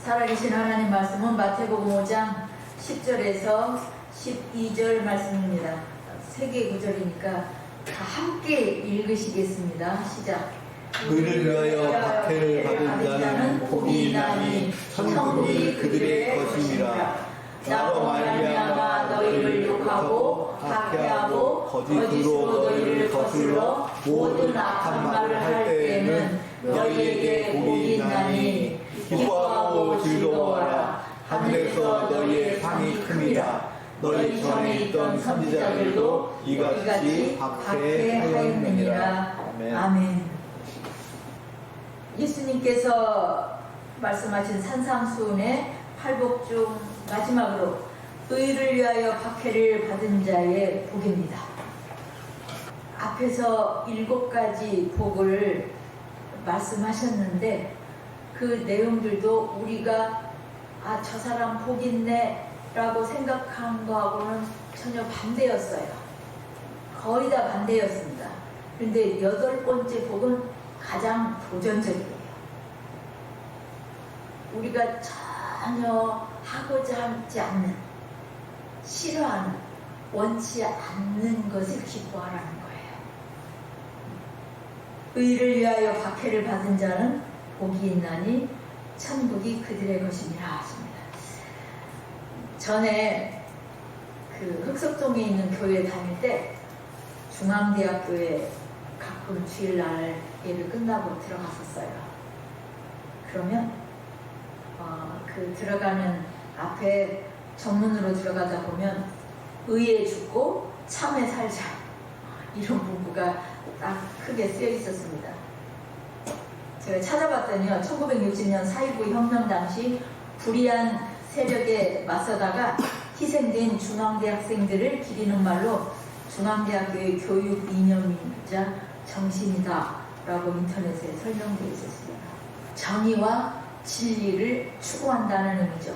살아계신 하나님 말씀은 마태복음 5장 10절에서 12절 말씀입니다. 세 개 구절이니까 다 함께 읽으시겠습니다. 시작. 의를 위하여 박해를 받은 자는 복이 있나니 천국이 그들의 것임이라. 나로 말미암아 너희를 욕하고 박해하고 거짓으로 너희를 거슬러 모든 악한 말을 할 때에는 너희에게 복이 있나니 기뻐하고 즐거워하라. 하늘에서 너희의 상이 큽니다. 너희 전에 있던 선지자들도 이같이 박해하였느니라. 아멘. 예수님께서 말씀하신 산상수훈의 팔복 중 마지막으로 의를 위하여 박해를 받은 자의 복입니다. 앞에서 7가지 복을 말씀하셨는데 그 내용들도 우리가 저 사람 복 있네 라고 생각한 거하고는 전혀 반대였어요. 거의 다 반대였습니다. 그런데 8번째 복은 가장 도전적이에요. 우리가 전혀 하고자 하지 않는, 싫어하는, 원치 않는 것을 기뻐하라는 거예요. 의를 위하여 박해를 받은 자는 복이 있나니 천국이 그들의 것이니라 하십니다. 전에 그 흑석동에 있는 교회에 다닐 때 중앙대학교에 가끔 주일날 예배 끝나고 들어갔었어요. 그러면 그 들어가는 앞에 정문으로 들어가다 보면 의에 죽고 참에 살자 이런 문구가 딱 크게 쓰여 있었습니다. 제가 찾아봤더니요, 1960년 4.19 혁명 당시 불의한 세력에 맞서다가 희생된 중앙대학생들을 기리는 말로 중앙대학교의 교육 이념이자 정신이다 라고 인터넷에 설명되어 있었습니다. 정의와 진리를 추구한다는 의미죠.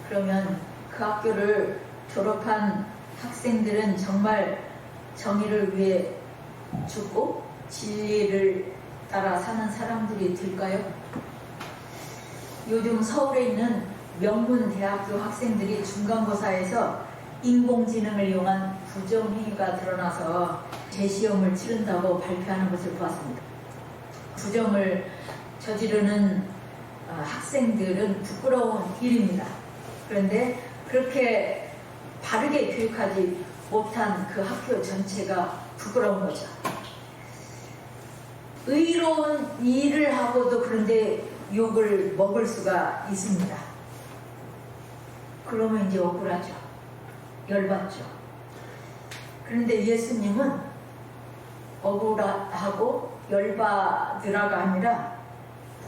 그러면 그 학교를 졸업한 학생들은 정말 정의를 위해 죽고 진리를 따라 사는 사람들이 될까요? 요즘 서울에 있는 명문 대학교 학생들이 중간고사에서 인공지능을 이용한 부정행위가 드러나서 재시험을 치른다고 발표하는 것을 보았습니다. 부정을 저지르는 학생들은 부끄러운 일입니다. 그런데 그렇게 바르게 교육하지 못한 그 학교 전체가 부끄러운 거죠. 의로운 일을 하고도 그런데 욕을 먹을 수가 있습니다. 그러면 이제 억울하죠. 열받죠. 그런데 예수님은 억울하고 열받으라가 아니라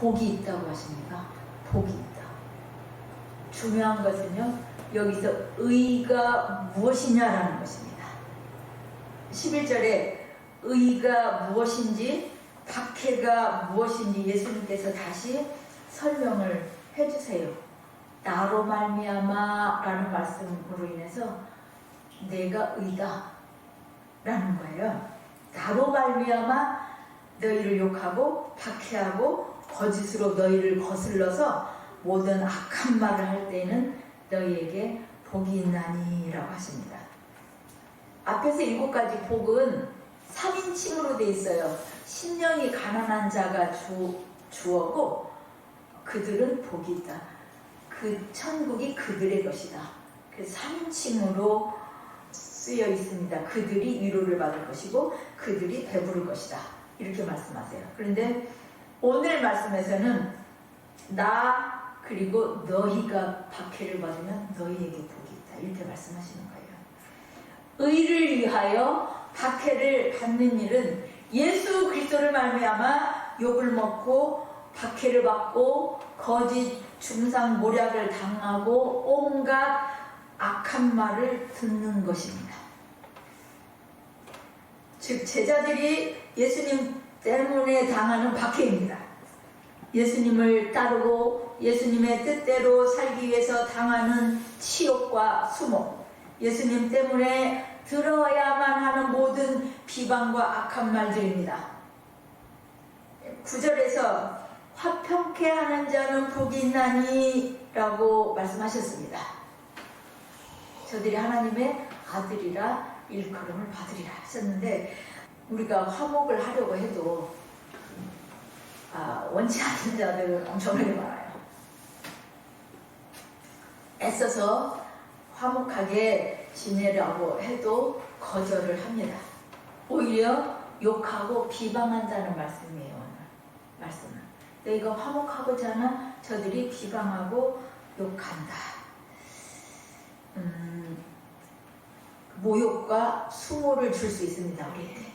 복이 있다고 하십니다. 복이 있다. 중요한 것은요, 여기서 의가 무엇이냐라는 것입니다. 11절에 의가 무엇인지, 박해가 무엇인지 예수님께서 다시 설명을 해주세요. 나로 말미암아 라는 말씀으로 인해서 내가 의다 라는 거예요. 나로 말미암아 너희를 욕하고 박해하고 거짓으로 너희를 거슬러서 모든 악한 말을 할 때에는 너희에게 복이 있나니 라고 하십니다. 앞에서 7가지 복은 3인칭으로 되어 있어요. 심령이 가난한 자가 주어고 그들은 복이 있다. 그 천국이 그들의 것이다. 그래서 3인칭으로 쓰여 있습니다. 그들이 위로를 받을 것이고 그들이 배부를 것이다. 이렇게 말씀하세요. 그런데 오늘 말씀에서는 나 그리고 너희가 박해를 받으면 너희에게 복이 있다. 이렇게 말씀하시는 거예요. 의를 위하여 박해를 받는 일은 예수 그리스도를 말미암아 욕을 먹고 박해를 받고 거짓 중상 모략을 당하고 온갖 악한 말을 듣는 것입니다. 즉 제자들이 예수님 때문에 당하는 박해입니다. 예수님을 따르고 예수님의 뜻대로 살기 위해서 당하는 치욕과 수모, 예수님 때문에 들어야만 하는 모든 비방과 악한 말들입니다. 9절에서 화평케 하는 자는 복이 있나니 라고 말씀하셨습니다. 저들이 하나님의 아들이라 일컬음을 받으리라 하셨는데, 우리가 화목을 하려고 해도 원치 않는 자들은 엄청나게 많아요. 애써서 화목하게 지내려고 해도 거절을 합니다. 오히려 욕하고 비방한다는 말씀이에요. 오늘 말씀은 너희가 화목하고자 하나 저들이 비방하고 욕한다. 모욕과 수모를 줄 수 있습니다. 우리에게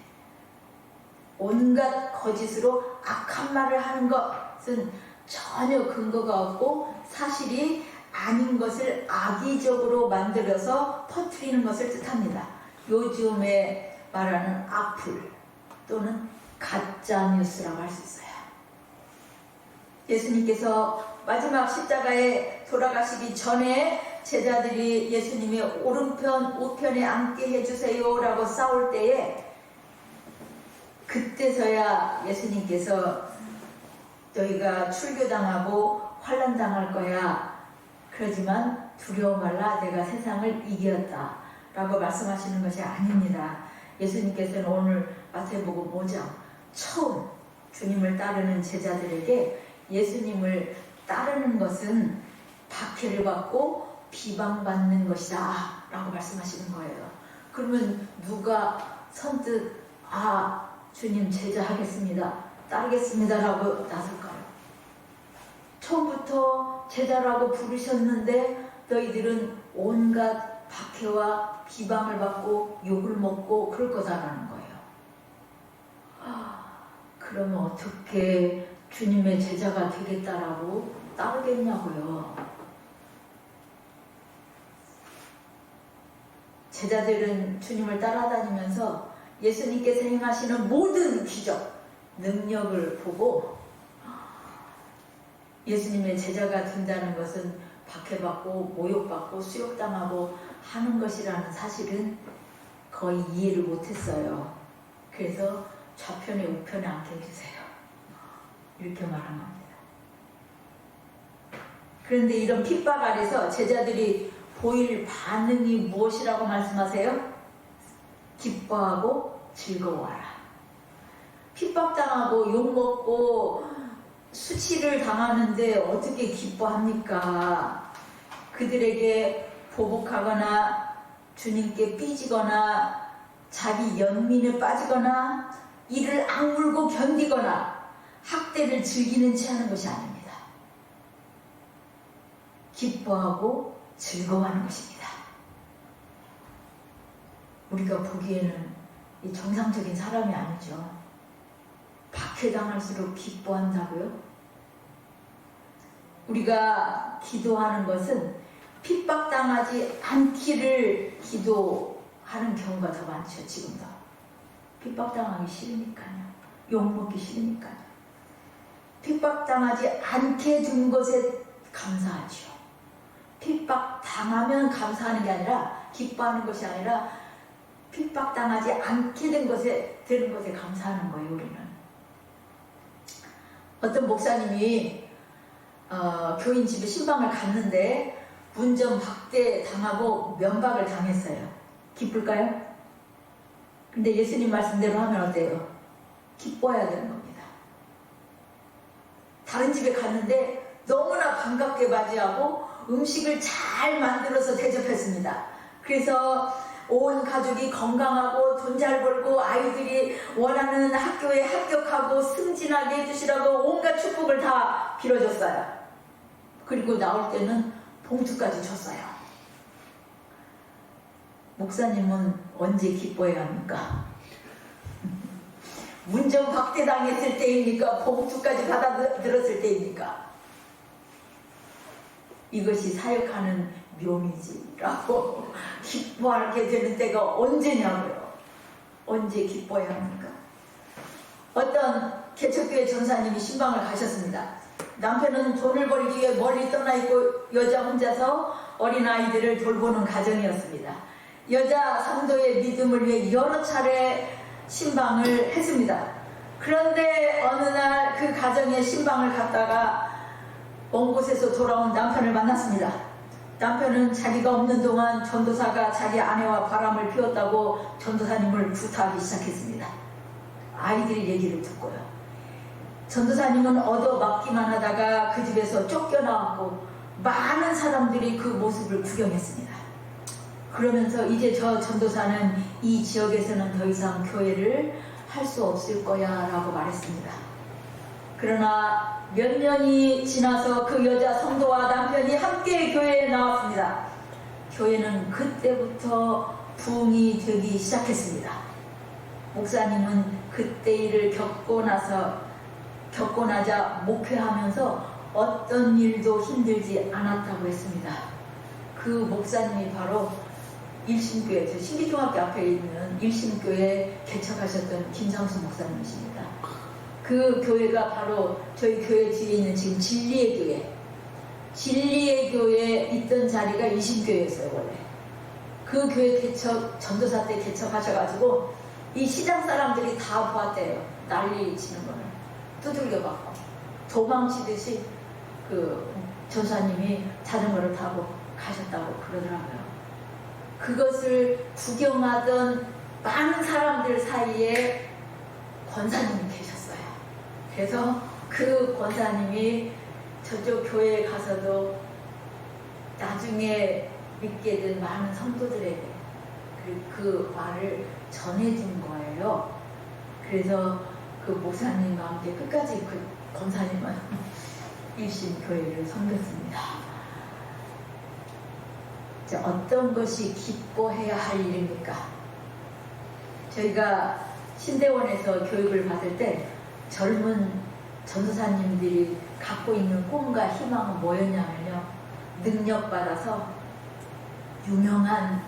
온갖 거짓으로 악한 말을 하는 것은 전혀 근거가 없고 사실이 아닌 것을 악의적으로 만들어서 퍼뜨리는 것을 뜻합니다. 요즘에 말하는 악플 또는 가짜 뉴스라고 할 수 있어요. 예수님께서 마지막 십자가에 돌아가시기 전에 제자들이 예수님의 오른편 우편에 앉게 해주세요 라고 싸울 때에, 그때서야 예수님께서 너희가 출교당하고 환난당할 거야. 그러지만 두려워 말라, 내가 세상을 이겼다 라고 말씀하시는 것이 아닙니다. 예수님께서는 오늘 마태복음 5장 처음 주님을 따르는 제자들에게 예수님을 따르는 것은 박해를 받고 비방받는 것이다 라고 말씀하시는 거예요. 그러면 누가 선뜻 주님 제자 하겠습니다, 따르겠습니다 라고 나설까요? 처음부터 제자라고 부르셨는데 너희들은 온갖 박해와 비방을 받고 욕을 먹고 그럴 거다라는 거예요. 그러면 어떻게 주님의 제자가 되겠다라고 따르겠냐고요. 제자들은 주님을 따라다니면서 예수님께서 행하시는 모든 기적, 능력을 보고 예수님의 제자가 된다는 것은 박해받고 모욕받고 수욕당하고 하는 것이라는 사실은 거의 이해를 못했어요. 그래서 좌편에 우편에 앉게 해주세요 이렇게 말한 겁니다. 그런데 이런 핍박 아래서 제자들이 보일 반응이 무엇이라고 말씀하세요? 기뻐하고 즐거워하라. 핍박당하고 욕먹고 수치를 당하는데 어떻게 기뻐합니까? 그들에게 보복하거나 주님께 삐지거나 자기 연민에 빠지거나 이를 악물고 견디거나 학대를 즐기는 채 하는 것이 아닙니다. 기뻐하고 즐거워하는 것입니다. 우리가 보기에는 이 정상적인 사람이 아니죠. 박해당할수록 기뻐한다고요? 우리가 기도하는 것은 핍박당하지 않기를 기도하는 경우가 더 많죠. 지금도 핍박당하기 싫으니까요. 욕먹기 싫으니까요. 핍박당하지 않게 된 것에 감사하죠. 핍박당하면 감사하는 게 아니라, 기뻐하는 것이 아니라 핍박당하지 않게 되는 것에 감사하는 거예요. 우리는 어떤 목사님이 교인 집에 신방을 갔는데 문전 박대 당하고 면박을 당했어요. 기쁠까요? 근데 예수님 말씀대로 하면 어때요? 기뻐해야 되는 겁니다. 다른 집에 갔는데 너무나 반갑게 맞이하고 음식을 잘 만들어서 대접했습니다. 그래서 온 가족이 건강하고 돈 잘 벌고 아이들이 원하는 학교에 합격하고 승진하게 해주시라고 온갖 축복을 다 빌어줬어요. 그리고 나올 때는 봉투까지 줬어요. 목사님은 언제 기뻐해야 합니까? 문전박대당했을 때입니까? 봉투까지 받아들었을 때입니까? 이것이 사역하는 묘미지라고 기뻐하게 되는 때가 언제냐고요. 언제 기뻐해야 합니까? 어떤 개척교회 전사님이 신방을 가셨습니다. 남편은 돈을 벌기 위해 멀리 떠나 있고 여자 혼자서 어린아이들을 돌보는 가정이었습니다. 여자 성도의 믿음을 위해 여러 차례 신방을 했습니다. 그런데 어느 날 그 가정에 신방을 갔다가 먼 곳에서 돌아온 남편을 만났습니다. 남편은 자기가 없는 동안 전도사가 자기 아내와 바람을 피웠다고 전도사님을 구타하기 시작했습니다. 아이들이 얘기를 듣고요. 전도사님은 얻어맞기만 하다가 그 집에서 쫓겨나왔고 많은 사람들이 그 모습을 구경했습니다. 그러면서 이제 저 전도사는 이 지역에서는 더 이상 교회를 할 수 없을 거야 라고 말했습니다. 그러나 몇 년이 지나서 그 여자 성도와 남편이 함께 교회에 나왔습니다. 교회는 그때부터 부흥이 되기 시작했습니다. 목사님은 그때 일을 겪고 나자 목회하면서 어떤 일도 힘들지 않았다고 했습니다. 그 목사님이 바로 일심교회, 저 신기중학교 앞에 있는 일심교회 개척하셨던 김상수 목사님이십니다. 그 교회가 바로 저희 교회 뒤에 있는 지금 진리의 교회. 진리의 교회에 있던 자리가 일심교회였어요, 원래. 그 교회 개척, 전도사 때 개척하셔가지고 이 시장 사람들이 다 보았대요. 난리 치는 거를. 두들겨 받고. 도망치듯이 그 전사님이 자전거를 타고 가셨다고 그러더라고요. 그것을 구경하던 많은 사람들 사이에 권사님이 계셨어요. 그래서 그 권사님이 저쪽 교회에 가서도 나중에 믿게 된 많은 성도들에게 그 말을 전해준 거예요. 그래서 그 목사님과 함께 끝까지 그 권사님은 일심교회를 섬겼습니다. 어떤 것이 기뻐해야 할 일입니까? 저희가 신대원에서 교육을 받을 때 젊은 전도사님들이 갖고 있는 꿈과 희망은 뭐였냐면요, 능력받아서 유명한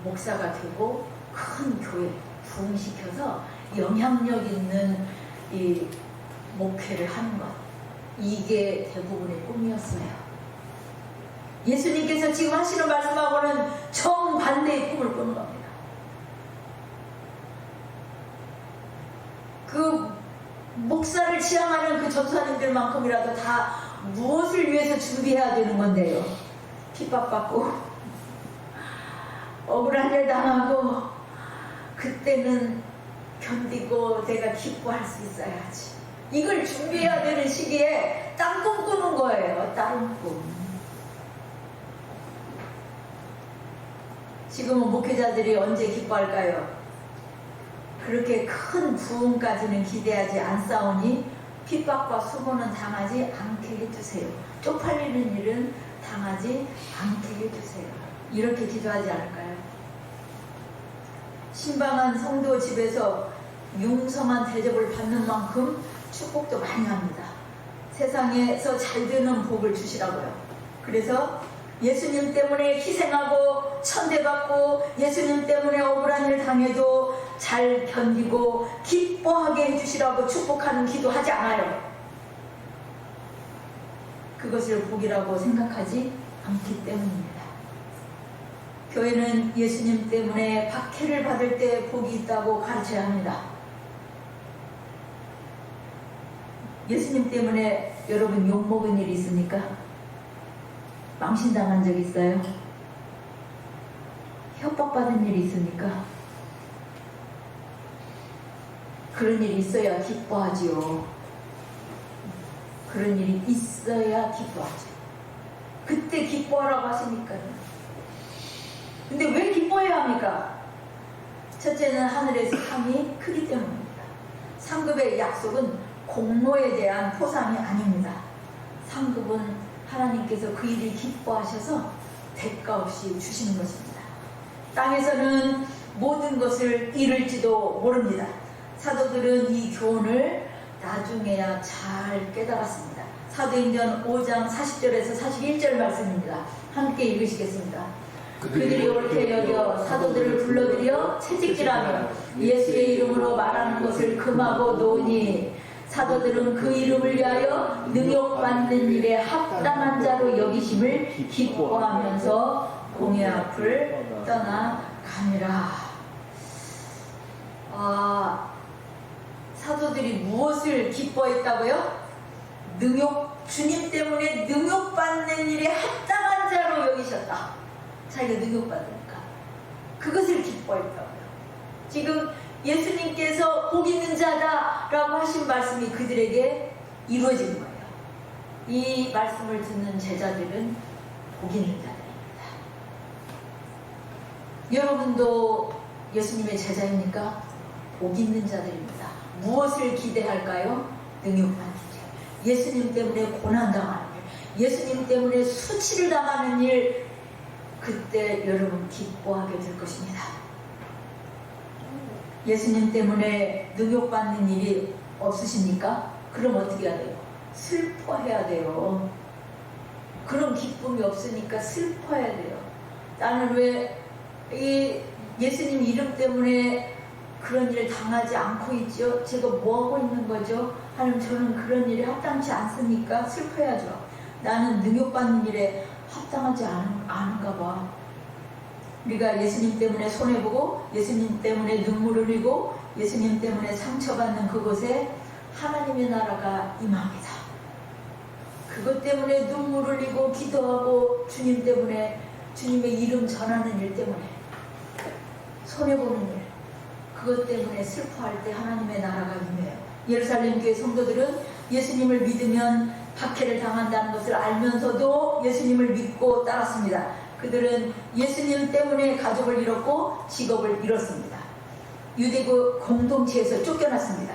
목사가 되고 큰 교회 부흥시켜서 영향력 있는 이 목회를 하는 것, 이게 대부분의 꿈이었어요. 예수님께서 지금 하시는 말씀하고는 정반대의 꿈을 꾸는 겁니다. 그 목사를 지향하는 그 전도사님들만큼이라도 다 무엇을 위해서 준비해야 되는 건데요. 핍박받고 억울한 일 당하고 그때는 견디고 내가 기뻐할 수 있어야지. 이걸 준비해야 되는 시기에 딴 꿈 꾸는 거예요. 다른 꿈. 지금은 목회자들이 언제 기뻐할까요? 그렇게 큰 부흥까지는 기대하지 않사오니 핍박과 수고는 당하지 않게 해주세요. 쪽팔리는 일은 당하지 않게 해주세요. 이렇게 기도하지 않을까요? 신방한 성도 집에서 융성한 대접을 받는 만큼 축복도 많이 합니다. 세상에서 잘 되는 복을 주시라고요. 그래서 예수님 때문에 희생하고 천대받고 예수님 때문에 억울한 일 당해도 잘 견디고 기뻐하게 해주시라고 축복하는 기도하지 않아요. 그것을 복이라고 생각하지 않기 때문입니다. 교회는 예수님 때문에 박해를 받을 때 복이 있다고 가르쳐야 합니다. 예수님 때문에 여러분 욕먹은 일이 있습니까? 망신당한 적 있어요? 협박받은 일이 있습니까? 그런 일이 있어야 기뻐하지요. 그런 일이 있어야 기뻐하죠. 그때 기뻐하라고 하시니까요. 근데 왜 기뻐해야 합니까? 첫째는 하늘의 상이 크기 때문입니다. 상급의 약속은 공로에 대한 포상이 아닙니다. 상급은 하나님께서 그 일을 기뻐하셔서 대가 없이 주시는 것입니다. 땅에서는 모든 것을 잃을지도 모릅니다. 사도들은 이 교훈을 나중에야 잘 깨달았습니다. 사도행전 5장 40절에서 41절 말씀입니다. 함께 읽으시겠습니다. 그들이 옳게 여겨 사도들을 불러들여 채찍질하며 예수의 이름으로 말하는 것을 금하고 놓으니 사도들은 그 이름을 위하여 능욕받는 일에 합당한 자로 여기심을 기뻐하면서 공회 앞을 떠나가니라. 사도들이 무엇을 기뻐했다고요? 주님 때문에 능욕받는 일에 합당한 자로 여기셨다. 자기가 능욕받으니까 그것을 기뻐했다고요. 지금 예수님께서 복 있는 자다라고 하신 말씀이 그들에게 이루어진 거예요. 이 말씀을 듣는 제자들은 복 있는 자들입니다. 여러분도 예수님의 제자입니까? 복 있는 자들입니다. 무엇을 기대할까요? 능욕받는 일, 예수님 때문에 고난당하는 일, 예수님 때문에 수치를 당하는 일, 그때 여러분 기뻐하게 될 것입니다. 예수님 때문에 능욕받는 일이 없으십니까? 그럼 어떻게 해야 돼요? 슬퍼해야 돼요. 그런 기쁨이 없으니까 슬퍼해야 돼요. 나는 왜 이 예수님 이름 때문에 그런 일을 당하지 않고 있죠? 제가 뭐하고 있는 거죠? 하나님, 저는 그런 일에 합당치 않습니까? 슬퍼야죠. 나는 능욕받는 일에 합당하지 않은가 봐. 우리가 예수님 때문에 손해보고 예수님 때문에 눈물 흘리고 예수님 때문에 상처받는 그곳에 하나님의 나라가 임합니다. 그것 때문에 눈물 흘리고 기도하고 주님 때문에, 주님의 이름 전하는 일 때문에 손해보는 일, 그것 때문에 슬퍼할 때 하나님의 나라가 임해요. 예루살렘 교회 성도들은 예수님을 믿으면 박해를 당한다는 것을 알면서도 예수님을 믿고 따랐습니다. 그들은 예수님 때문에 가족을 잃었고 직업을 잃었습니다. 유대교 공동체에서 쫓겨났습니다.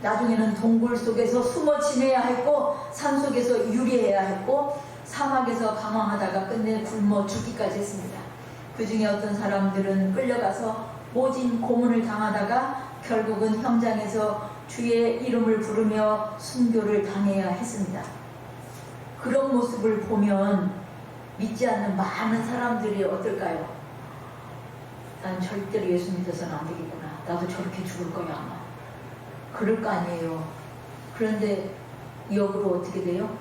나중에는 동굴 속에서 숨어 지내야 했고 산속에서 유리해야 했고 사막에서 방황하다가 끝내 굶어 죽기까지 했습니다. 그 중에 어떤 사람들은 끌려가서 모진 고문을 당하다가 결국은 현장에서 주의 이름을 부르며 순교를 당해야 했습니다. 그런 모습을 보면 믿지 않는 많은 사람들이 어떨까요? 난 절대로 예수 믿어서는 안 되겠구나. 나도 저렇게 죽을 거야 아마. 그럴 거 아니에요. 그런데 역으로 어떻게 돼요?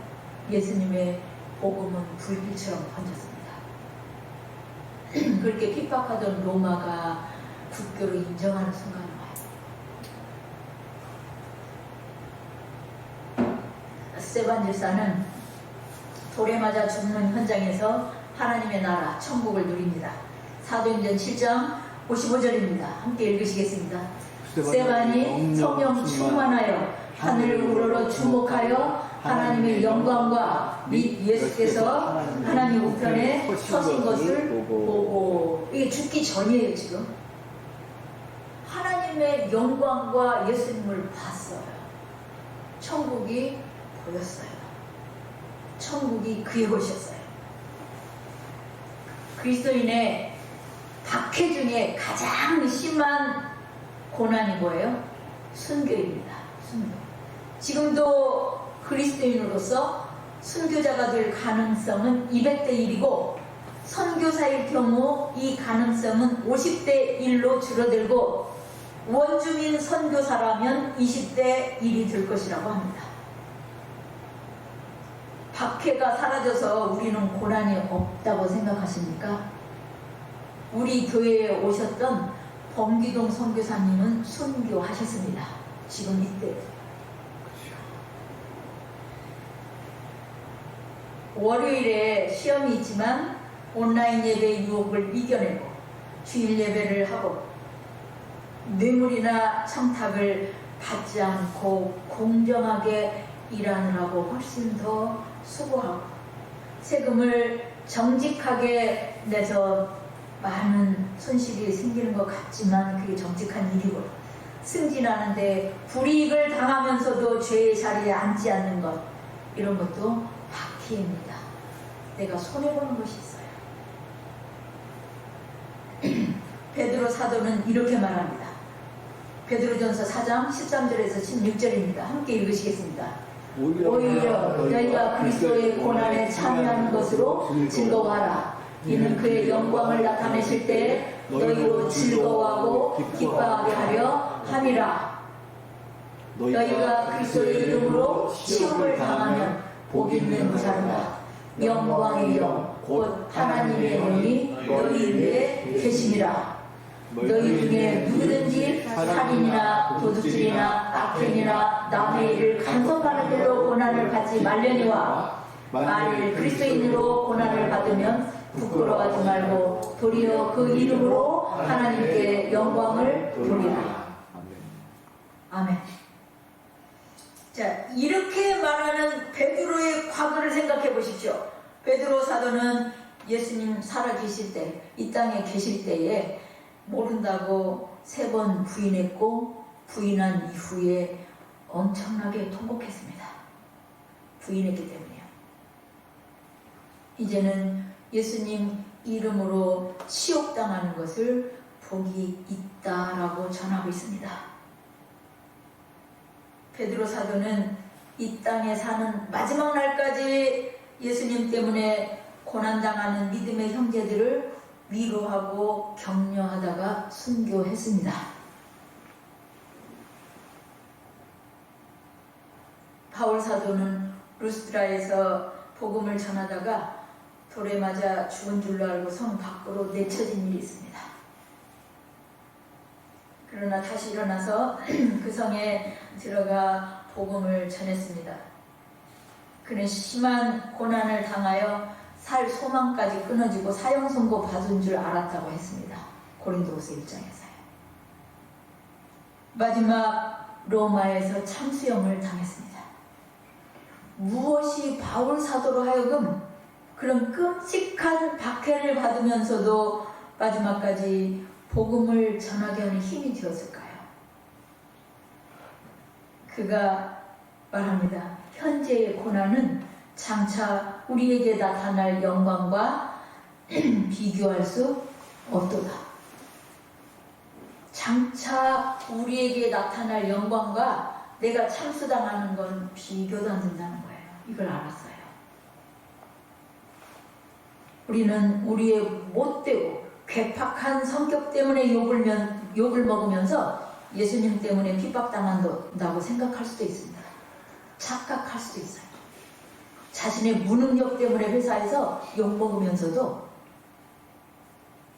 예수님의 복음은 불길처럼 번졌습니다. 그렇게 핍박하던 로마가 국교를 인정하는 순간이 와요. 스데반 집사는 돌에 맞아 죽는 현장에서 하나님의 나라 천국을 누립니다. 사도행전 7장 55절입니다. 함께 읽으시겠습니다. 스데반이 성령 충만하여 하늘을 우러러 주목하여 하나님의 영광과 및 예수께서 하나님 우편에 서신 것을 보고, 이게 죽기 전이에요. 지금 하나님의 영광과 예수님을 봤어요. 천국이 보였어요. 천국이 그의 것이었어요. 그리스도인의 박해 중에 가장 심한 고난이 뭐예요? 순교입니다. 순교. 지금도 그리스도인으로서 순교자가 될 가능성은 200대 1이고 선교사일 경우 이 가능성은 50대 1로 줄어들고 원주민 선교사라면 20대 1이 될 것이라고 합니다. 박해가 사라져서 우리는 고난이 없다고 생각하십니까? 우리 교회에 오셨던 범기동 선교사님은 순교하셨습니다. 지금 이때. 월요일에 시험이 있지만 온라인 예배의 유혹을 이겨내고 주일 예배를 하고 뇌물이나 청탁을 받지 않고 공정하게 일하느라고 훨씬 더 수고하고 세금을 정직하게 내서 많은 손실이 생기는 것 같지만 그게 정직한 일이고 승진하는데 불이익을 당하면서도 죄의 자리에 앉지 않는 것, 이런 것도 박해입니다. 내가 손해보는 것이 있어요. 베드로 사도는 이렇게 말합니다. 베드로전서 4장 13절에서 16절입니다. 함께 읽으시겠습니다. 오히려 너희가 그리스도의 고난에 참여하는 것으로 즐거워하라. 이는 그의 영광을 나타내실 때 너희로 즐거워하고 기뻐하게 하려 함이라. 너희가 그리스도의 이름으로 시험을 당하면 복 있는 자라. 영광의 영 곧 하나님의 영이 너희 위에 계심이라. 너희 중에 누구든지 살인이나 도둑질이나 악행이나 남의 일을 간섭하는 일로 고난을 받지 말려니와 만일 그리스도인으로 고난을 받으면 부끄러워하지 말고 도리어 그 이름으로 하나님께 영광을 돌리라. 아멘. 자, 이렇게 말하는 베드로의 과거를 생각해 보십시오. 베드로 사도는 예수님 살아계실 때, 이 땅에 계실 때에 모른다고 3번 부인했고, 부인한 이후에 엄청나게 통곡했습니다. 부인했기 때문에요. 이제는 예수님 이름으로 치욕당하는 것을 복이 있다라고 전하고 있습니다. 베드로 사도는 이 땅에 사는 마지막 날까지 예수님 때문에 고난당하는 믿음의 형제들을 위로하고 격려하다가 순교했습니다. 바울 사도는 루스드라에서 복음을 전하다가 돌에 맞아 죽은 줄로 알고 성 밖으로 내쳐진 일이 있습니다. 그러나 다시 일어나서 그 성에 들어가 복음을 전했습니다. 그는 심한 고난을 당하여 살 소망까지 끊어지고 사형 선고 받은 줄 알았다고 했습니다. 고린도후서 1장에서요. 마지막 로마에서 참수형을 당했습니다. 무엇이 바울 사도로 하여금 그런 끔찍한 박해를 받으면서도 마지막까지 복음을 전하게 하는 힘이 되었을까요? 그가 말합니다. 현재의 고난은 장차 우리에게 나타날 영광과 비교할 수 없도다. 장차 우리에게 나타날 영광과 내가 참수당하는 건 비교도 안 된다는 거예요. 이걸 알았어요. 우리는 우리의 못되고 괴팍한 성격 때문에 욕을 먹으면서 예수님 때문에 핍박당한다고 생각할 수도 있습니다. 착각할 수도 있어요. 자신의 무능력 때문에 회사에서 욕먹으면서도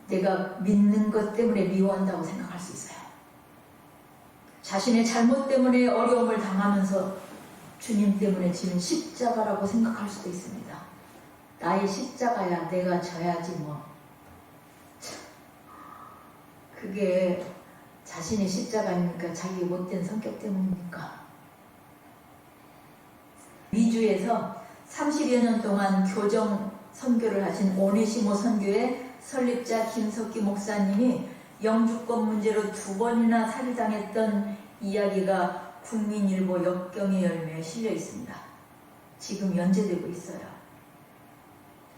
내가 믿는 것 때문에 미워한다고 생각할 수 있어요. 자신의 잘못 때문에 어려움을 당하면서 주님 때문에 지는 십자가라고 생각할 수도 있습니다. 나의 십자가야 내가 져야지 뭐. 그게 자신의 십자가입니까? 자기의 못된 성격 때문입니까? 미주에서 30여 년 동안 교정 선교를 하신 오네시모 선교의 설립자 김석기 목사님이 영주권 문제로 2번이나 살해당했던 이야기가 국민일보 역경의 열매에 실려 있습니다. 지금 연재되고 있어요.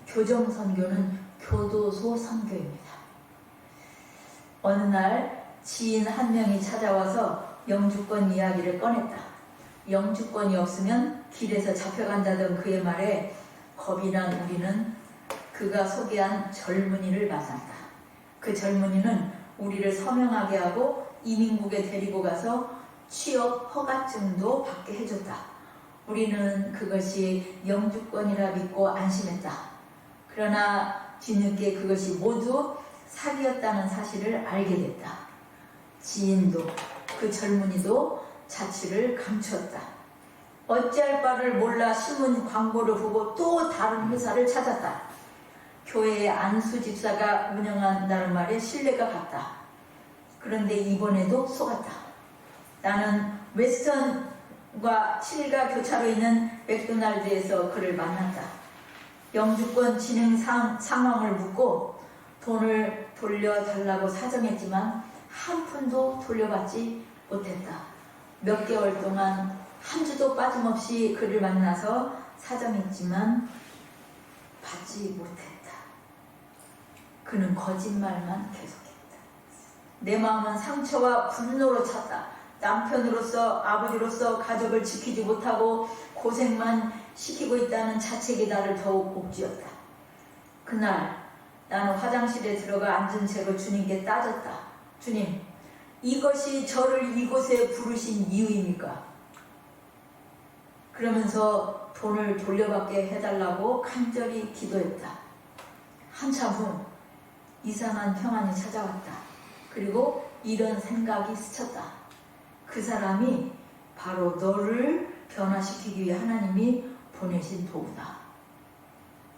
교정 선교는 교도소 선교입니다. 어느 날 지인 한 명이 찾아와서 영주권 이야기를 꺼냈다. 영주권이 없으면 길에서 잡혀간다던 그의 말에 겁이 난 우리는 그가 소개한 젊은이를 만났다. 그 젊은이는 우리를 서명하게 하고 이민국에 데리고 가서 취업 허가증도 받게 해줬다. 우리는 그것이 영주권이라 믿고 안심했다. 그러나 뒤늦게 그것이 모두 사기였다는 사실을 알게 됐다. 지인도 그 젊은이도 자취를 감추었다. 어찌할 바를 몰라 신문 광고를 보고 또 다른 회사를 찾았다. 교회의 안수 집사가 운영한다는 말에 신뢰가 갔다. 그런데 이번에도 속았다. 나는 웨스턴과 7가 교차로 있는 맥도날드에서 그를 만났다. 영주권 진행 상황을 묻고 돈을 돌려달라고 사정했지만 한 푼도 돌려받지 못했다. 몇 개월 동안 한 주도 빠짐없이 그를 만나서 사정했지만 받지 못했다. 그는 거짓말만 계속했다. 내 마음은 상처와 분노로 찼다. 남편으로서 아버지로서 가족을 지키지 못하고 고생만 시키고 있다는 자책이 나를 더욱 옥죄었다. 그날 나는 화장실에 들어가 앉은 채로 주님께 따졌다. 주님, 이것이 저를 이곳에 부르신 이유입니까? 그러면서 돈을 돌려받게 해달라고 간절히 기도했다. 한참 후 이상한 평안이 찾아왔다. 그리고 이런 생각이 스쳤다. 그 사람이 바로 너를 변화시키기 위해 하나님이 보내신 도구다.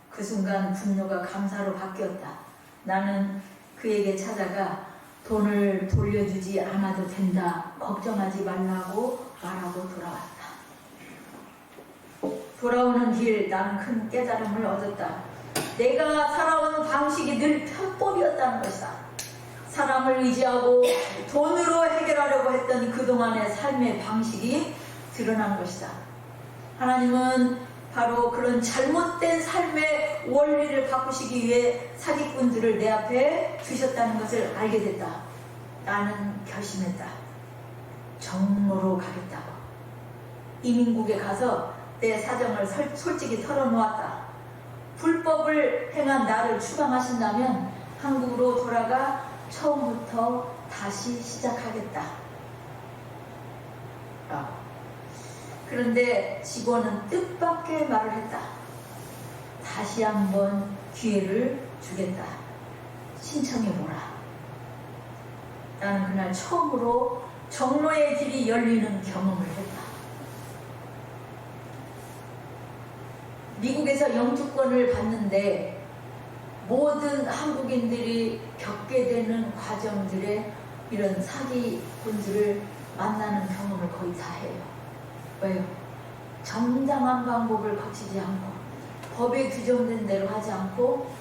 그 순간 분노가 감사로 바뀌었다. 나는 그에게 찾아가 돈을 돌려주지 않아도 된다. 걱정하지 말라고 말하고 돌아왔다. 돌아오는 길 나는 큰 깨달음을 얻었다. 내가 살아온 방식이 늘 편법이었다는 것이다. 사람을 의지하고 돈으로 해결하려고 했던 그동안의 삶의 방식이 드러난 것이다. 하나님은 바로 그런 잘못된 삶의 원리를 바꾸시기 위해 사기꾼들을 내 앞에 두셨다는 것을 알게 됐다. 나는 결심했다. 정로로 가겠다고. 이민국에 가서 내 사정을 솔직히 털어놓았다. 불법을 행한 나를 추방하신다면 한국으로 돌아가 처음부터 다시 시작하겠다. 그런데 직원은 뜻밖의 말을 했다. 다시 한번 기회를 주겠다. 신청해보라. 나는 그날 처음으로 정로의 길이 열리는 경험을 했다. 미국에서 영주권을 받는데 모든 한국인들이 겪게 되는 과정들의 이런 사기꾼들을 만나는 경험을 거의 다 해요. 왜요? 정당한 방법을 거치지 않고 법에 규정된 대로 하지 않고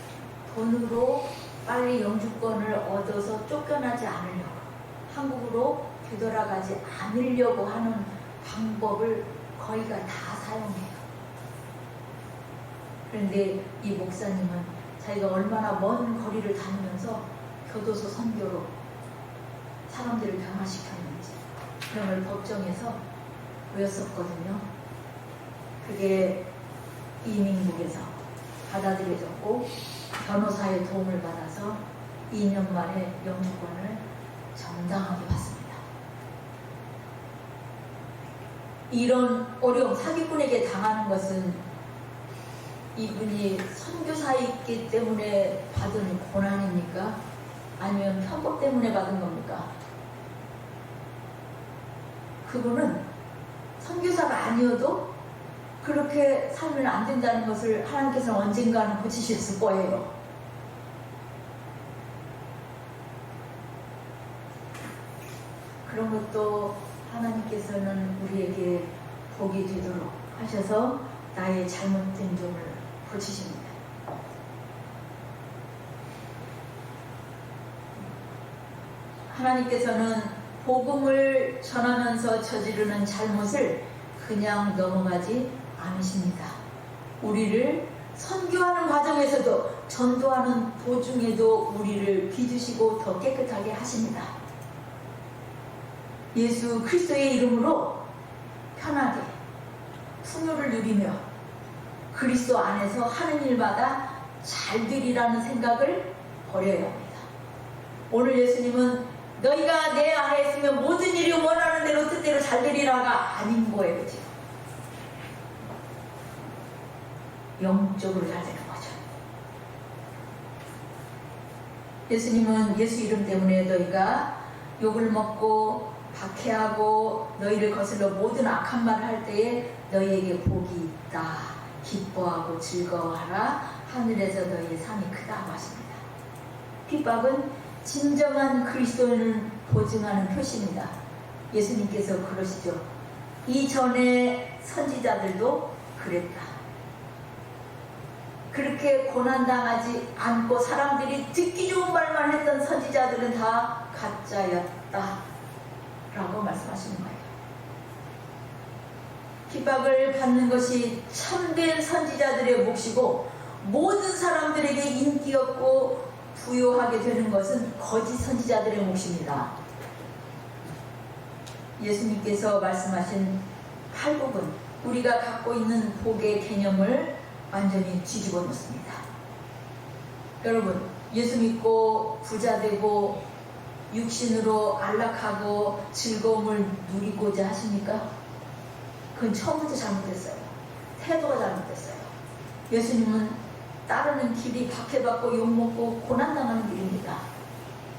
돈으로 빨리 영주권을 얻어서 쫓겨나지 않으려고 한국으로 되돌아가지 않으려고 하는 방법을 거의가 다 사용해요. 그런데 이 목사님은 자기가 얼마나 먼 거리를 다니면서 교도소 선교로 사람들을 변화시켰는지 그런 걸 법정에서 보였었거든요. 그게 이민국에서 받아들여졌고 변호사의 도움을 받아서 2년 만에 영주권을 정당하게 받습니다. 이런 어려움, 사기꾼에게 당하는 것은 이분이 선교사이기 때문에 받은 고난입니까? 아니면 편법 때문에 받은 겁니까? 그분은 선교사가 아니어도 그렇게 살면 안 된다는 것을 하나님께서는 언젠가는 고치셨을 거예요. 그런 것도 하나님께서는 우리에게 복이 되도록 하셔서 나의 잘못된 점을 고치십니다. 하나님께서는 복음을 전하면서 저지르는 잘못을 그냥 넘어가지 않으십니다. 우리를 선교하는 과정에서도 전도하는 도중에도 우리를 빚으시고 더 깨끗하게 하십니다. 예수 그리스도의 이름으로 편하게 풍요를 누리며 그리스도 안에서 하는 일마다 잘 되리라는 생각을 버려야 합니다. 오늘 예수님은 너희가 내 안에 있으면 모든 일이 원하는 대로 뜻대로 잘 되리라가 아닌 거예요. 지금 영적으로 잘 되는 거죠. 예수님은 예수 이름 때문에 너희가 욕을 먹고 박해하고 너희를 거슬러 모든 악한 말을 할 때에 너희에게 복이 있다. 기뻐하고 즐거워하라. 하늘에서 너희의 상이 크다고 하십니다. 핍박은 진정한 그리스도인을 보증하는 표시입니다. 예수님께서 그러시죠. 이전에 선지자들도 그랬다. 그렇게 고난당하지 않고 사람들이 듣기 좋은 말만 했던 선지자들은 다 가짜였다 라고 말씀하시는 거예요. 핍박을 받는 것이 참된 선지자들의 몫이고 모든 사람들에게 인기 없고 부요하게 되는 것은 거짓 선지자들의 몫입니다. 예수님께서 말씀하신 팔복은 우리가 갖고 있는 복의 개념을 완전히 뒤집어 놓습니다. 여러분, 예수 믿고 부자 되고 육신으로 안락하고 즐거움을 누리고자 하십니까? 그건 처음부터 잘못됐어요. 태도가 잘못됐어요. 예수님은 따르는 길이 박해받고 욕먹고 고난당하는 길입니다.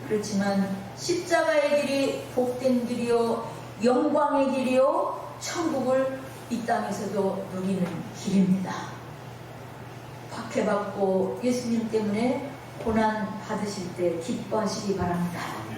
그렇지만 십자가의 길이 복된 길이요 영광의 길이요 천국을 이 땅에서도 누리는 길입니다. 박해받고 예수님 때문에 고난 받으실 때 기뻐하시기 바랍니다.